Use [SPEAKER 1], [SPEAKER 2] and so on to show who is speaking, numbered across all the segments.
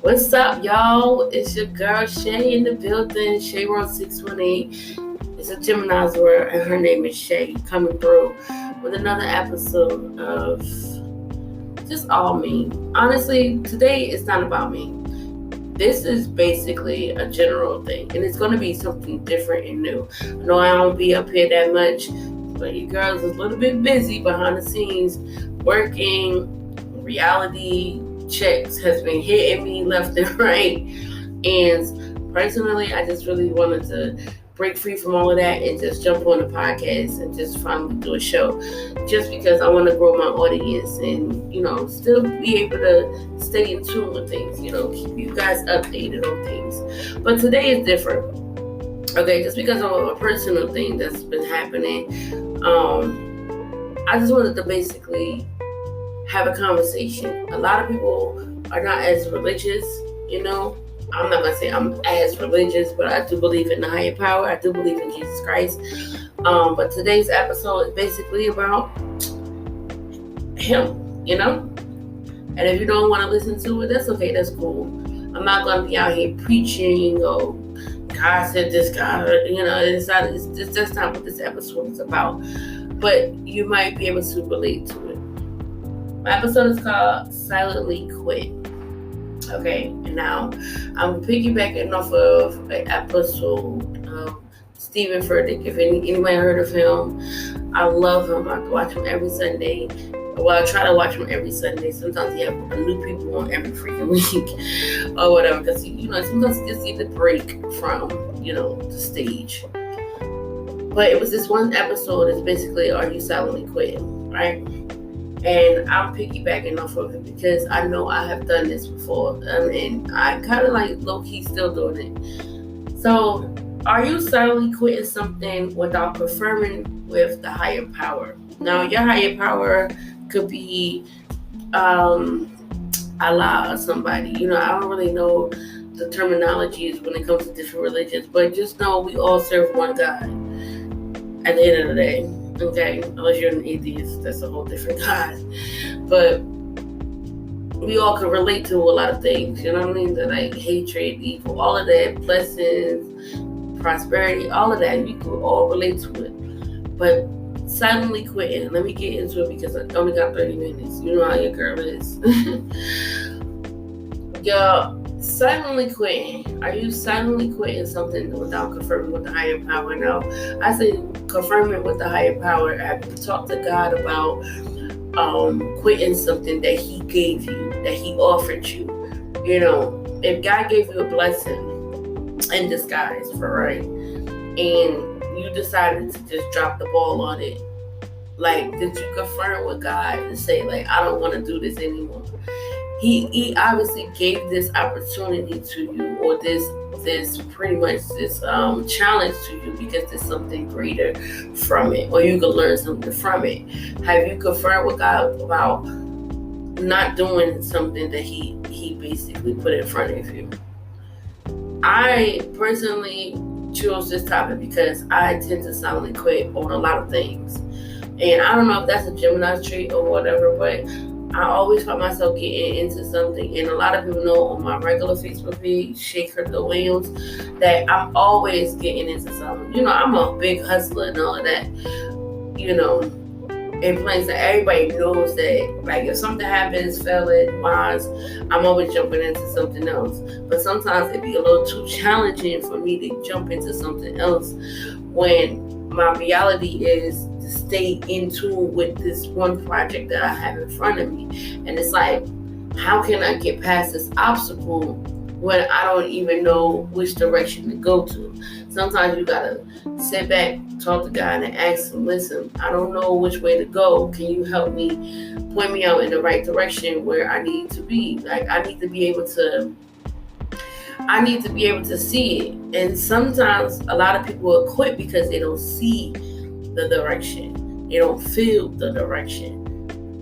[SPEAKER 1] What's up, y'all? It's your girl Shay in the building. Shay World 618. It's a Gemini's world, and her name is Shay, coming through with another episode of just all me. Honestly, today it's not about me. This is basically a general thing, and it's going to be something different and new. I know I don't be up here that much, but you girls is a little bit busy behind the scenes, working, reality checks has been hitting me left and right. And personally, I just really wanted to break free from all of that and just jump on the podcast and just finally do a show, just because I want to grow my audience and still be able to stay in tune with things, keep you guys updated on things. But today is different, okay? Just because of a personal thing that's been happening, I just wanted to basically have a conversation. A lot of people are not as religious, I'm not going to say I'm as religious, but I do believe in the higher power. I do believe in Jesus Christ. But today's episode is basically about him, And if you don't want to listen to it, that's okay. That's cool. I'm not going to be out here preaching or God said this, God, that's not what this episode is about. But you might be able to relate to it. My episode is called Silently Quit. Okay, and now I'm piggybacking off of an episode of Steven Furtick. If anybody heard of him, I love him. I watch him every Sunday. Well, I try to watch him every Sunday. Sometimes he have new people on every freaking week or whatever, because sometimes he just needs a break from the stage. But it was this one episode. It's basically, are you silently quitting, right? And I'm piggybacking off of it because I know I have done this before. And I kind of like low-key still doing it. So, are you silently quitting something without confirming with the higher power? Now, your higher power could be Allah or somebody. I don't really know the terminologies when it comes to different religions. But just know we all serve one God at the end of the day. Okay, unless you're an atheist, that's a whole different God. But we all can relate to a lot of things, you know what I mean? Like hatred, evil, all of that, blessings, prosperity, all of that, we can all relate to it. But silently quitting, let me get into it because I only got 30 minutes. You know how your girl is. Y'all, silently quitting. Are you silently quitting something without confirming with the higher power? Now, I say confirming with the higher power. Have you talked to God about quitting something that He gave you, that He offered you? If God gave you a blessing in disguise, right, and you decided to just drop the ball on it, like, did you confirm with God and say, like, I don't want to do this anymore? He obviously gave this opportunity to you, or this pretty much this challenge to you, because there's something greater from it, or you can learn something from it. Have you confirmed with God about not doing something that He basically put in front of you? I personally chose this topic because I tend to silently quit on a lot of things, and I don't know if that's a Gemini trait or whatever, but I always find myself getting into something, and a lot of people know on my regular Facebook page, Shay Crypto Williams, that I'm always getting into something. I'm a big hustler and all of that. In place that everybody knows that, like, if something happens, wise, I'm always jumping into something else. But sometimes it'd be a little too challenging for me to jump into something else when my reality is to stay in tune with this one project that I have in front of me. And it's like, how can I get past this obstacle when I don't even know which direction to go to? Sometimes you gotta sit back, talk to God, and ask Him, listen, I don't know which way to go. Can you help me, point me out in the right direction where I need to be? Like, I need to be able to see it. And sometimes a lot of people will quit because they don't see the direction. They don't feel the direction.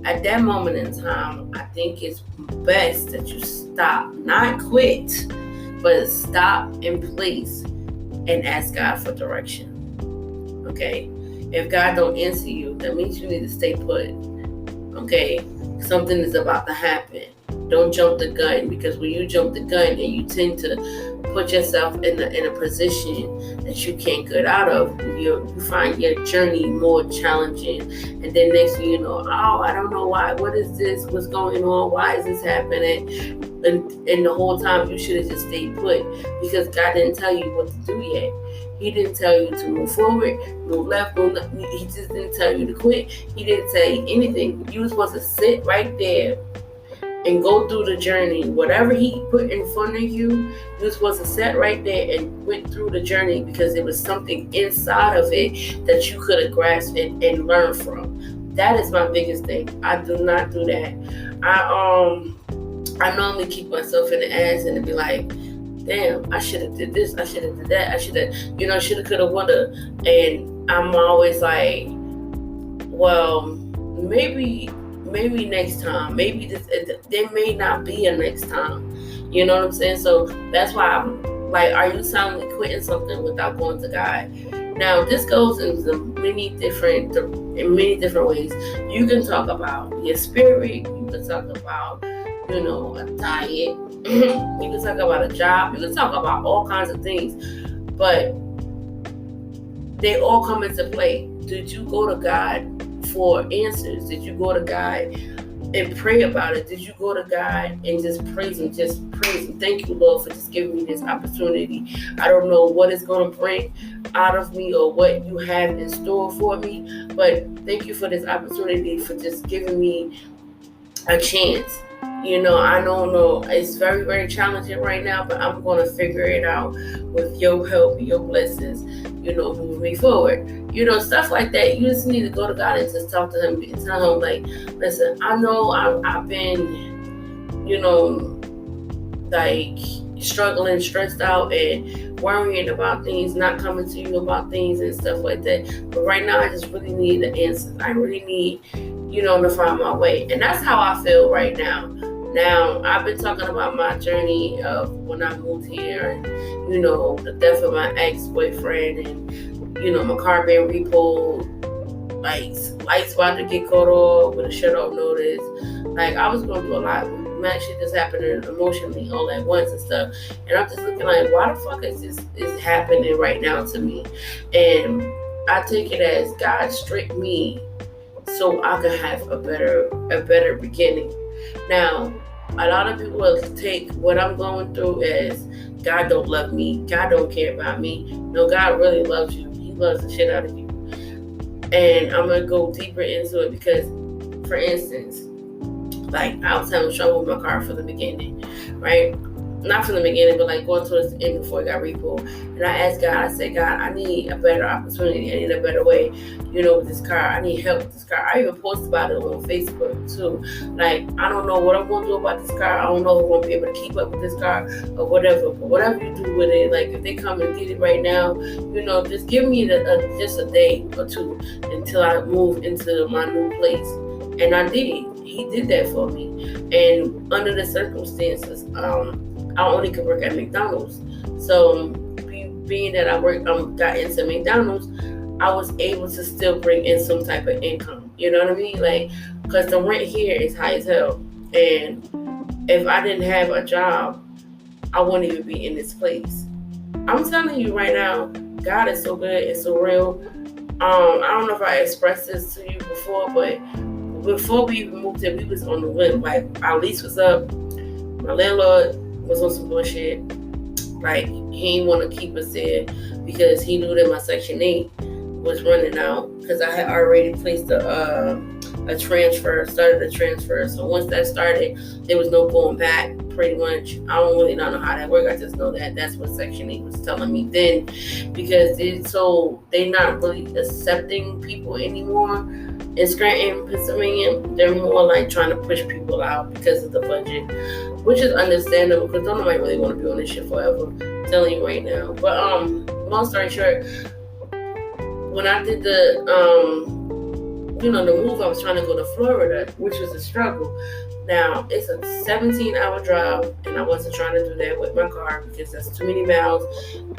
[SPEAKER 1] At that moment in time, I think it's best that you stop, not quit, but stop in place and ask God for direction. Okay? If God don't answer you, that means you need to stay put. Okay? Something is about to happen. Don't jump the gun, because when you jump the gun and you tend to put yourself in a position that you can't get out of, you find your journey more challenging. And then next thing you know, I don't know why. What is this? What's going on? Why is this happening? And the whole time you should have just stayed put, because God didn't tell you what to do yet. He didn't tell you to move forward, move left, move left. He just didn't tell you to quit. He didn't tell you anything. You were supposed to sit right there and go through the journey. Whatever he put in front of you, you're supposed to sit right there and went through the journey, because there was something inside of it that you could have grasped and learned from. That is my biggest thing. I do not do that. I normally kick myself in the ass and be like, damn, I should have did this, I should have did that, I should have, should have, could have, would have. And I'm always like, well, maybe next time, maybe there may not be a next time. You know what I'm saying? So that's why I'm like, are you silently quitting something without going to God? Now, this goes into many different ways. You can talk about your spirit. You can talk about, a diet. You can talk about a job. You can talk about all kinds of things. But they all come into play. Did you go to God for answers? Did you go to God and pray about it? Did you go to God and just praise Him? Just praise Him. Thank you, Lord, for just giving me this opportunity. I don't know what it's going to bring out of me or what you have in store for me, but thank you for this opportunity, for just giving me a chance. I don't know. It's very, very challenging right now, but I'm going to figure it out with your help, your blessings, move me forward. Stuff like that. You just need to go to God and just talk to Him and tell Him, like, listen, I know I've been, like struggling, stressed out, and worrying about things, not coming to you about things and stuff like that. But right now, I just really need the answers. I really need, to find my way. And that's how I feel right now. Now, I've been talking about my journey of when I moved here and, the death of my ex-boyfriend and, my car being repoed, like, lights about to get cut off with a shut-off notice. Like, I was going through a lot. Mad shit just happening emotionally all at once and stuff. And I'm just looking like, why the fuck is this happening right now to me? And I take it as God stripped me so I could have a better beginning. Now, a lot of people will take what I'm going through as God don't love me, God don't care about me. No, God really loves you. He loves the shit out of you. And I'm going to go deeper into it because, for instance, like, I was having trouble with my car from the beginning, right? Not from the beginning, but like going towards the end before it got repoed. And I asked God, I said, God, I need a better opportunity. I need a better way, with this car. I need help with this car. I even posted about it on Facebook too. Like, I don't know what I'm going to do about this car. I don't know if I'm going to be able to keep up with this car or whatever. But whatever you do with it, like if they come and get it right now, just give me just a day or two until I move into my new place. And I did. He did that for me. And under the circumstances, I only could work at McDonald's. So being that I got into McDonald's, I was able to still bring in some type of income. You know what I mean? Like, because the rent here is high as hell. And if I didn't have a job, I wouldn't even be in this place. I'm telling you right now, God is so good and so real. I don't know if I expressed this to you before, but before we even moved here, we was on the limb. Like, our lease was up. My landlord was on some bullshit. Like, he didn't want to keep us there because he knew that my Section 8 was running out, because I had already placed a transfer, started a transfer. So once that started, there was no going back, pretty much. I don't really know how that works. I just know that that's what Section 8 was telling me then, because they're not really accepting people anymore. In Scranton, Pennsylvania, they're more like trying to push people out because of the budget, which is understandable because nobody really want to be on this shit forever. I'm telling you right now. But long story short, when I did the move, I was trying to go to Florida, which was a struggle. Now, it's a 17-hour drive, and I wasn't trying to do that with my car because that's too many miles,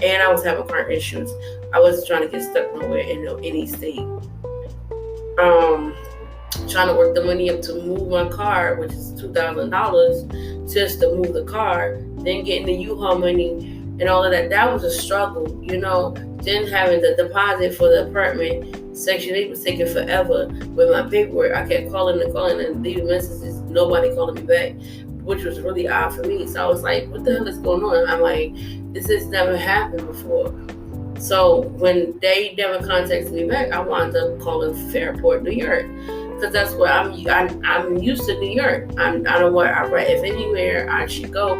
[SPEAKER 1] and I was having car issues. I wasn't trying to get stuck nowhere in any state. Trying trying to work the money up to move my car, which is $2,000 just to move the car, then getting the U-Haul money and all of that. That was a struggle, Then having the deposit for the apartment, Section 8 was taking forever with my paperwork. I kept calling and leaving messages, nobody calling me back, which was really odd for me. So I was like, what the hell is going on? I'm like, this has never happened before. So when they never contacted me back, I wound up calling Fairport, New York, because that's where I'm used to New York. I don't know where if anywhere I should go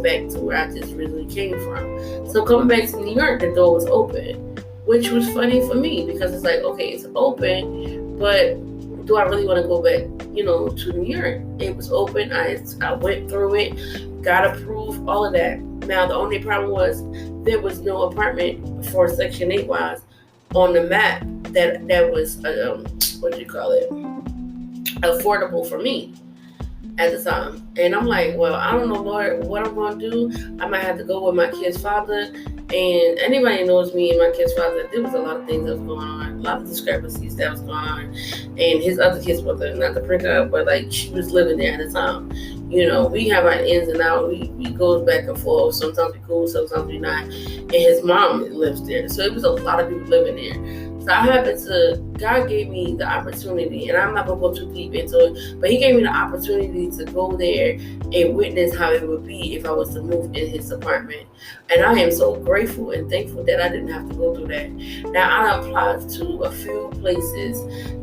[SPEAKER 1] back to where I just really came from. So coming back to New York, the door was open, which was funny for me because it's like, okay, it's open, but do I really want to go back, to New York? It was open. I went through it, got approved, all of that. Now, the only problem was there was no apartment for Section 8 wise on the map that was, affordable for me at the time. And I'm like, well, I don't know, Lord, what I'm going to do. I might have to go with my kid's father. And anybody knows me and my kid's father, there was a lot of things that was going on, a lot of discrepancies that was going on. And his other kid's mother, not to bring her up, but like she was living there at the time. We have our ins and outs. We goes back and forth. Sometimes we cool, sometimes we not. And his mom lives there. So it was a lot of people living there. So God gave me the opportunity, and I'm not going to go too deep into it, but he gave me the opportunity to go there and witness how it would be if I was to move in his apartment. And I am so grateful and thankful that I didn't have to go through that. Now, I applied to a few places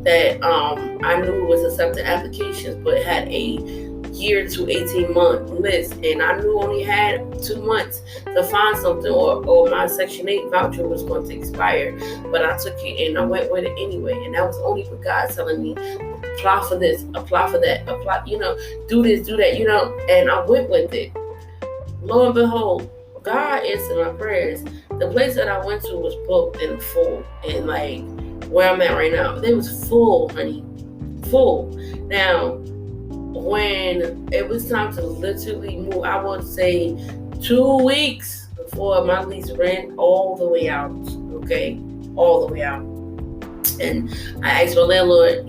[SPEAKER 1] that I knew was accepting applications, but had a year to 18-month list, and I knew only had 2 months to find something, or my Section 8 voucher was going to expire. But I took it and I went with it anyway, and that was only for God telling me, apply for this, apply for that, apply, do this, do that, and I went with it. Lo and behold, God answered my prayers. The place that I went to was booked and full, and like where I'm at right now, it was full, honey, full. Now, when it was time to literally move, I would say 2 weeks before my lease ran all the way out, okay? All the way out. And I asked my landlord,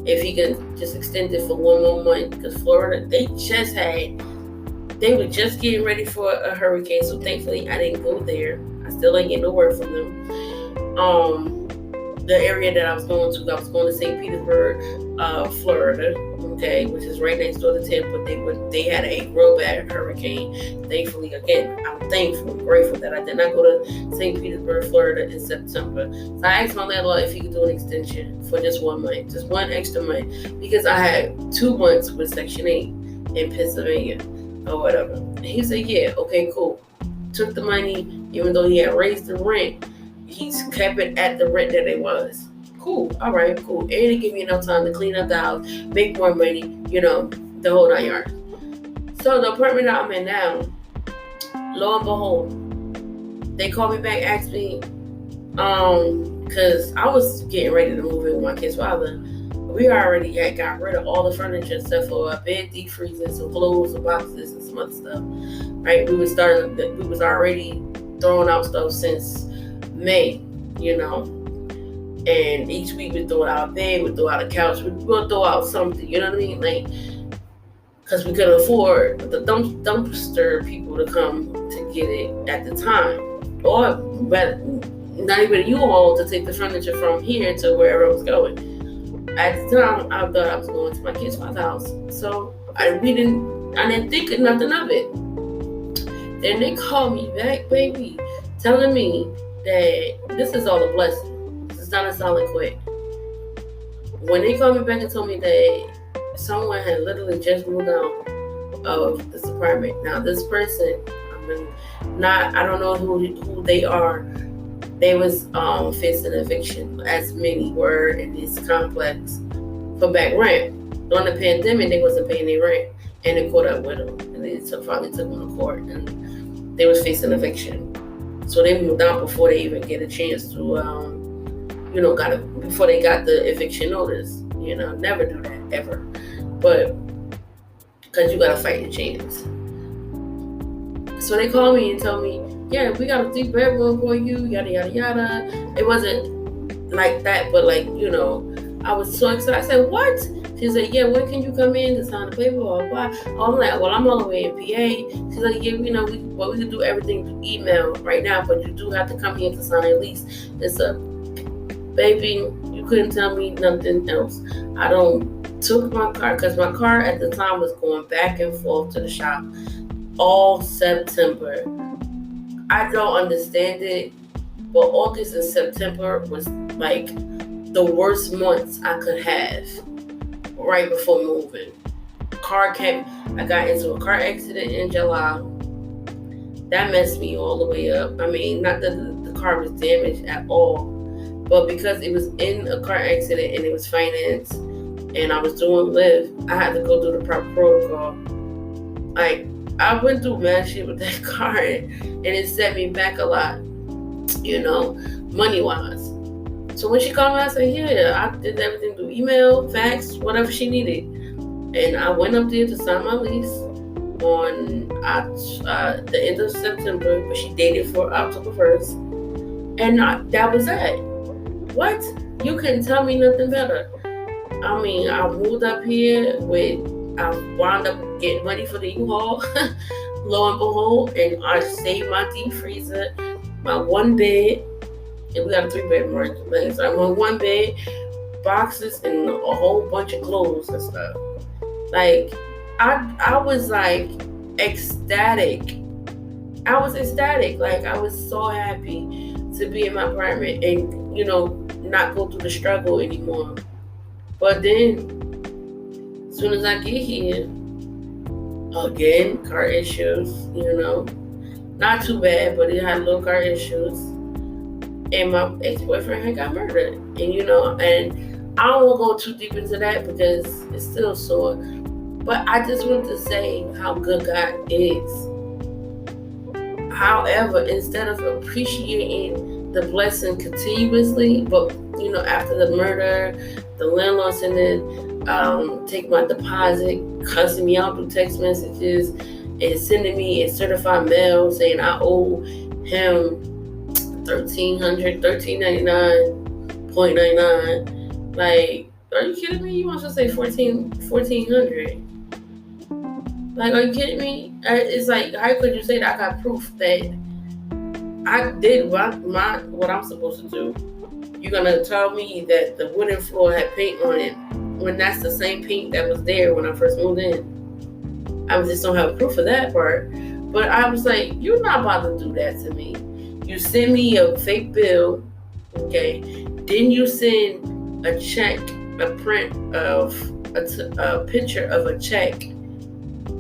[SPEAKER 1] if he could just extend it for 1 more month, because Florida, they were just getting ready for a hurricane, so thankfully I didn't go there. I still ain't getting no word from them. The area that I was going to St. Petersburg, Florida, okay, which is right next door to Tampa. They had a real bad hurricane. Thankfully, again, I'm thankful, grateful that I did not go to St. Petersburg, Florida in September. So I asked my landlord if he could do an extension for just 1 month, just 1 extra month, because I had 2 months with Section 8 in Pennsylvania or whatever. And he said, yeah, okay, cool. Took the money, even though he had raised the rent, he's kept it at the rent that it was. Cool. All right, cool. And it gave me enough time to clean up the house, make more money, the whole 9 yards. So the apartment that I'm in now, lo and behold, they called me back, asked me, because I was getting ready to move in with my kid's father. We already had got rid of all the furniture except for a bed, deep freezer, some clothes, some boxes, and some other stuff. Right? We was already throwing out stuff since May, and each week we throw out a bed, we throw out a couch, we will throw out something, you know what I mean? Like, because we couldn't afford the dumpster people to come to get it at the time, or not even a U-Haul to take the furniture from here to wherever I was going. At the time, I thought I was going to my kid's father's house, so I didn't think of nothing of it. Then they called me back, baby, telling me that this is all a blessing. This is not a silent quit. When they called me back and told me that someone had literally just moved out of this apartment. Now, this person, I don't know who they are. They was facing eviction, as many were in this complex, for back rent. During the pandemic, they wasn't paying their rent, and they caught up with them, and they finally took them to court, and they was facing eviction. So they moved out before they even get a chance to, before they got the eviction notice. Never do that, ever. But, because you got to fight your chance. So they called me and told me, yeah, we got a 3-bedroom for you, yada, yada, yada. It wasn't like that, but I was so excited. I said, what? She said, yeah, when can you come in to sign the paper or what? I'm like, well, I'm all the way in PA. She's like, yeah, we can do everything through email right now, but you do have to come here to sign a lease. It's a baby, you couldn't tell me nothing else. I took my car, because my car at the time was going back and forth to the shop all September. I don't understand it, but August and September was like the worst months I could have right before moving. I got into a car accident in July. That messed me all the way up. I mean, not that the car was damaged at all, but because it was in a car accident and it was financed and I was doing Lyft, I had to go through the proper protocol. Like, I went through mad shit with that car and it set me back a lot, money-wise. So when she called me, I said, yeah, I did everything through email, fax, whatever she needed. And I went up there to sign my lease on the end of September, but she dated for October 1st. And that was that. What? You couldn't tell me nothing better. I mean, I moved up here I wound up getting money for the U-Haul, lo and behold, and I saved my deep freezer, my one bed, and we got a 3-bedroom place. So I'm on one bed, boxes, and a whole bunch of clothes and stuff. Like, I was like ecstatic. I was ecstatic. Like, I was so happy to be in my apartment and, not go through the struggle anymore. But then, as soon as I get here, again, car issues, not too bad, but it had little car issues. And my ex-boyfriend had got murdered. And, and I don't want to go too deep into that because it's still sore. But I just want to say how good God is. However, instead of appreciating the blessing continuously, but, after the murder, the landlord sent in, take my deposit, cussing me out through text messages, and sending me a certified mail saying I owe him $1,399.99. Like, are you kidding me? You want to say $1,400? Like, are you kidding me? It's like, how could you say that? I got proof that I did what I'm supposed to do. You're gonna tell me that the wooden floor had paint on it when that's the same paint that was there when I first moved in? I just don't have proof of that part. But I was like, you're not about to do that to me. You send me a fake bill, okay? Then you send a check, a print of a picture of a check,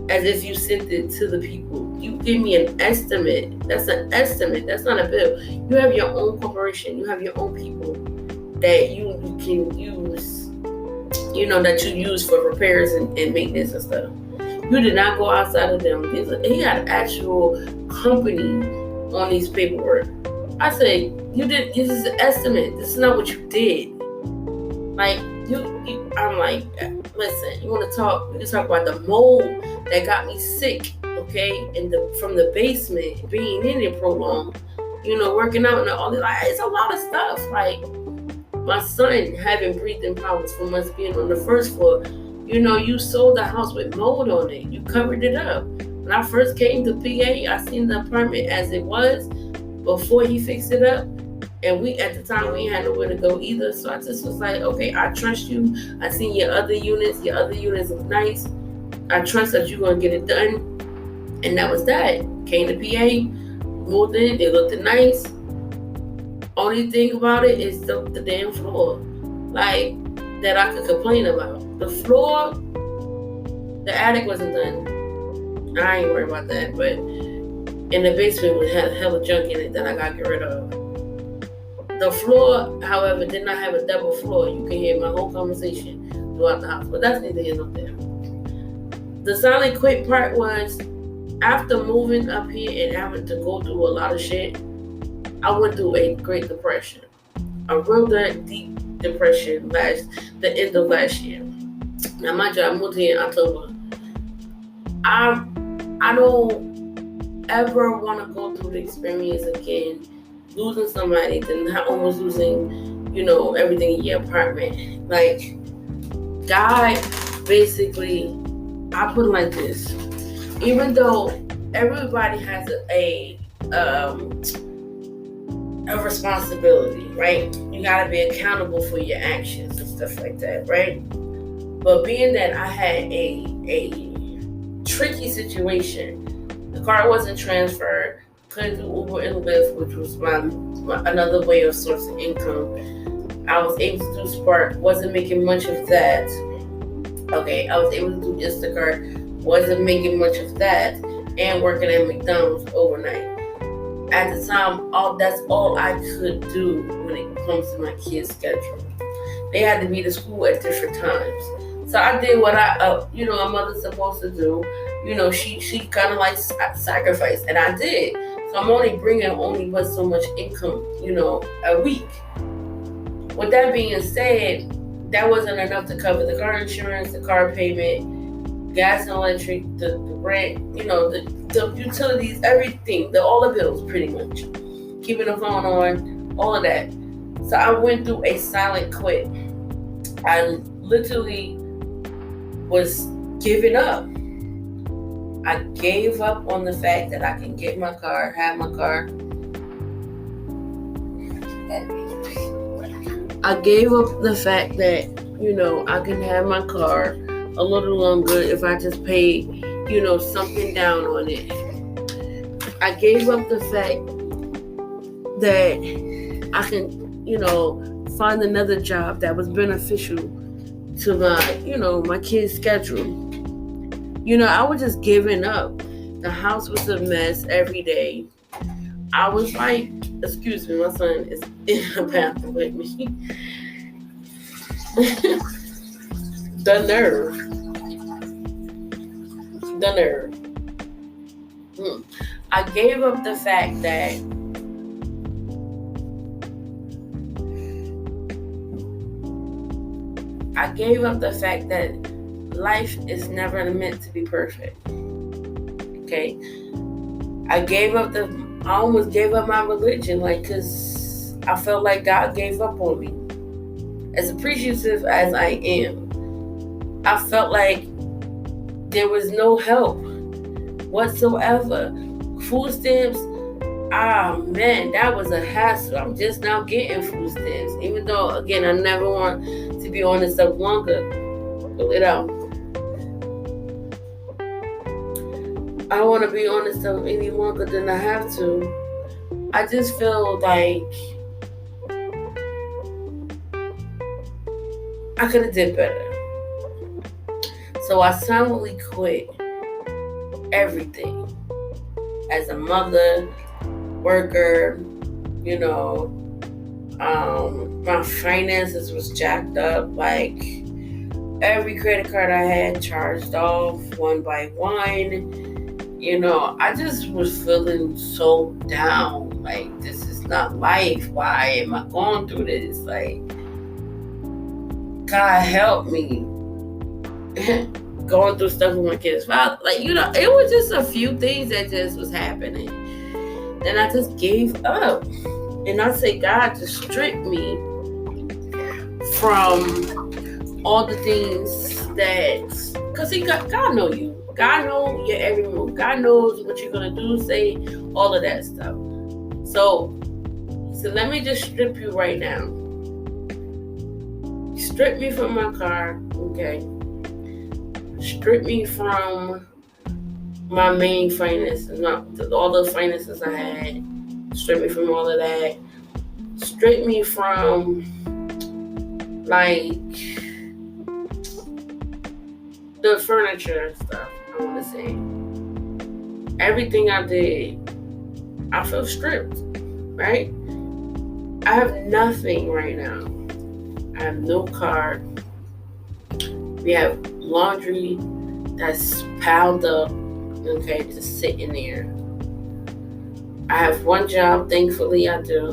[SPEAKER 1] as if you sent it to the people. You give me an estimate. That's an estimate. That's not a bill. You have your own corporation. You have your own people that you can use, that you use for repairs and maintenance and stuff. You did not go outside of them. He had an actual company on these paperwork. I said, this is an estimate. This is not what you did. Like, I'm like, listen, you want to talk? We can talk about the mold that got me sick, okay? And from the basement, being in it prolonged, working out and all this. Like, it's a lot of stuff. Like, my son having breathing problems from us being on the first floor. You sold the house with mold on it. You covered it up. When I first came to PA, I seen the apartment as it was before he fixed it up. And at the time, we had nowhere to go either. So I just was like, okay, I trust you. I seen your other units. Your other units look nice. I trust that you're going to get it done. And that was that. Came to PA, moved in. It looked nice. Only thing about it is the damn floor. Like, that I could complain about. The floor, the attic wasn't done. I ain't worried about that. But in the basement, we had hella junk in it that I got to get rid of. The floor, however, did not have a double floor. You can hear my whole conversation throughout the house. But that's neither here nor there. The silent quit part was, after moving up here and having to go through a lot of shit, I went through a Great Depression. A real deep depression the end of last year. Now, mind you, I moved here in October. I don't ever want to go through the experience again, losing somebody, then almost losing everything in your apartment. Like, God, basically, I put it like this. Even though everybody has a responsibility, right? You gotta be accountable for your actions and stuff like that, right? But being that I had a tricky situation, the car wasn't transferred, couldn't do Uber and Lyft, which was my another way of sourcing income. I was able to do Spark, wasn't making much of that. Okay, I was able to do Instacart, wasn't making much of that, and working at McDonald's overnight. At the time, that's all I could do when it comes to my kids' schedule. They had to be to school at different times. So I did what a mother's supposed to do. She kind of like sacrificed, and I did. So I'm only bringing but so much income, a week. With that being said, that wasn't enough to cover the car insurance, the car payment, gas and electric, the rent, the utilities, everything, all the bills, pretty much. Keeping the phone on, all of that. So I went through a silent quit. I literally was giving up. I gave up on the fact that I can get my car, have my car. I gave up the fact that, I can have my car a little longer if I just pay, something down on it. I gave up the fact that I can, find another job that was beneficial to my kids' schedule. I was just giving up. The house was a mess every day. I was like, excuse me, my son is in the bathroom with me. The nerve. I gave up the fact that life is never meant to be perfect. Okay? I almost gave up my religion, because I felt like God gave up on me. As appreciative as I am, I felt like there was no help whatsoever. Food stamps, man, that was a hassle. I'm just now getting food stamps. Even though, again, I never want to be on this stuff longer. Pull it out. I don't want to be on this stuff any longer than I have to. I just feel like I could have did better. So I silently quit everything. As a mother, worker, my finances was jacked up. Like, every credit card I had charged off one by one. I just was feeling so down. Like, this is not life. Why am I going through this? Like, God help me. Going through stuff with my kids' father. Like, it was just a few things that just was happening. And I just gave up. And I say, God just stripped me from all the things that, because God knows you. God knows your every move. God knows what you're going to do, say, all of that stuff. So let me just strip you right now. Strip me from my car, okay? Strip me from my main finances, all the finances I had. Strip me from all of that. Strip me from, like, the furniture and stuff, I want to say. Everything I did, I feel stripped, right? I have nothing right now. I have no car. We have laundry that's piled up, okay, just sitting there. I have one job, thankfully I do.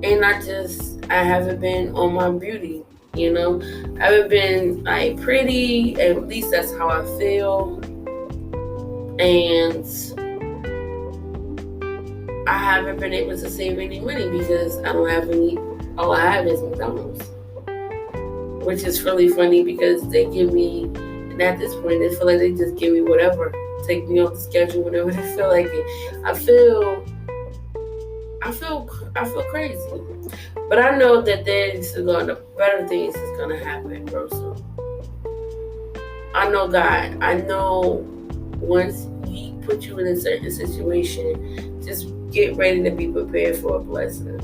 [SPEAKER 1] And I haven't been on my beauty, I haven't been, like, pretty, at least that's how I feel. And I haven't been able to save any money because I don't have any. All I have is McDonald's, which is really funny because they give me, and at this point, they feel like they just give me whatever, take me off the schedule whenever they feel like it. I feel crazy, but I know that better things is gonna happen real soon. I know God. I know once He put you in a certain situation, just get ready to be prepared for a blessing.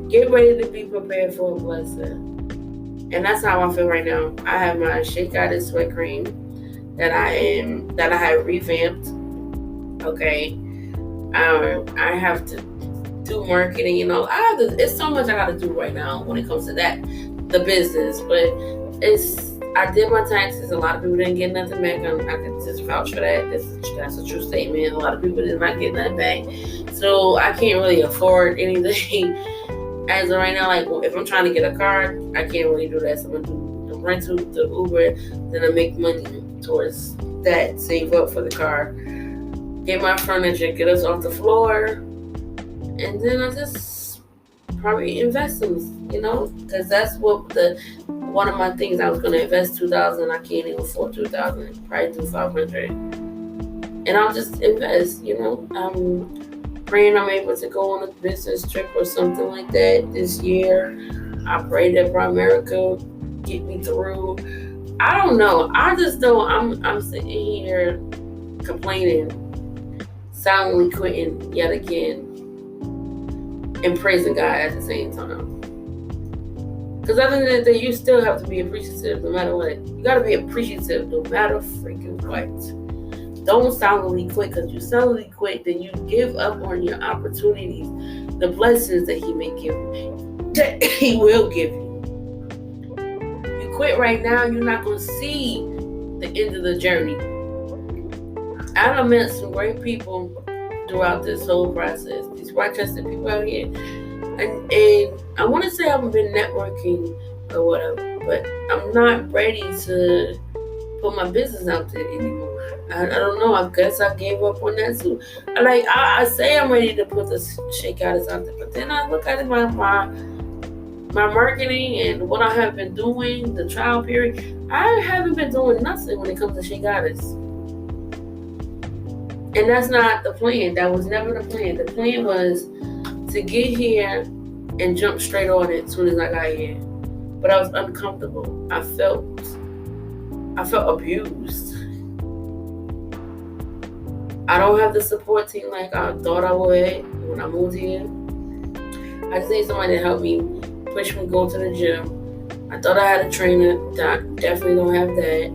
[SPEAKER 1] Get ready to be prepared for a blessing. And that's how I feel right now. I have my Shea Goddess sweat cream that I have revamped. Okay. I have to do marketing, it's so much I gotta do right now when it comes to that, the business. But I did my taxes. A lot of people didn't get nothing back. I can just vouch for that. That's a true statement. A lot of people did not get nothing back. So I can't really afford anything as of right now. Like, if I'm trying to get a car, I can't really do that. So I'm going to do the rental, the Uber, then I make money towards that, save up for the car, get my furniture, get us off the floor, and then I just probably invest in, because that's one of my things. I was going to invest $2,000. I can't even afford $2,000. Probably do $500. And I'll just invest, I'm praying I'm able to go on a business trip or something like that this year. I pray that Primerica get me through. I don't know. I just know I'm sitting here complaining, silently quitting yet again, and praising God at the same time. Because other than that, you still have to be appreciative no matter what. You got to be appreciative no matter freaking what. Don't silently quit, because you silently quit, then you give up on your opportunities, the blessings that He may give you, that He will give you. You quit right now, you're not going to see the end of the journey. I've met some great people throughout this whole process. These Rochester people out here. And I want to say I haven't been networking or whatever, but I'm not ready to put my business out there anymore. I don't know. I guess I gave up on that too. I say I'm ready to put the Shea Goddess out there, but then I look at my marketing and what I have been doing, the trial period. I haven't been doing nothing when it comes to Shea Goddess. And that's not the plan. That was never the plan. The plan was to get here and jump straight on it as soon as I got here. But I was uncomfortable. I felt abused. I don't have the support team like I thought I would when I moved here. I just need somebody to help me, push me, go to the gym. I thought I had a trainer. I definitely don't have that.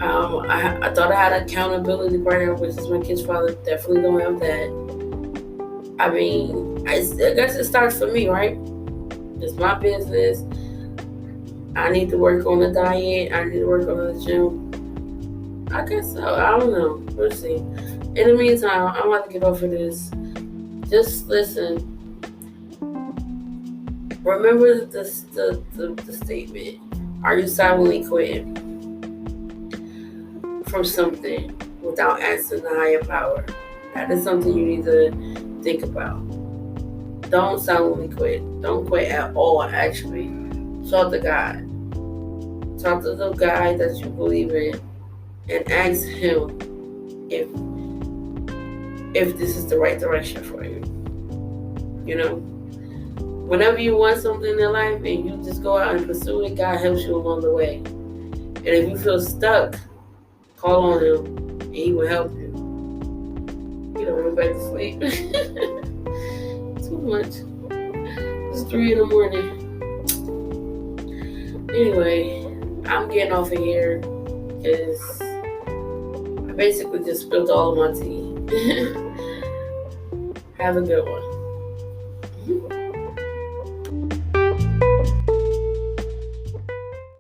[SPEAKER 1] I thought I had an accountability partner, which is my kid's father. Definitely don't have that. I mean, I guess it starts for me, right? It's my business. I need to work on the diet. I need to work on the gym. I guess so. I don't know. We'll see. In the meantime, I'm about to get off of this. Just listen. Remember the statement. Are you silently quitting from something without asking the higher power? That is something you need to think about. Don't silently quit. Don't quit at all, actually. Talk to God. Talk to the guy that you believe in and ask Him if this is the right direction for you. Whenever you want something in life and you just go out and pursue it, God helps you along the way. And if you feel stuck, call on Him and He will help you. You don't want back to sleep. Too much. It's 3 a.m. Anyway, I'm getting off of here because I basically just spilled all of my tea. Have a good one.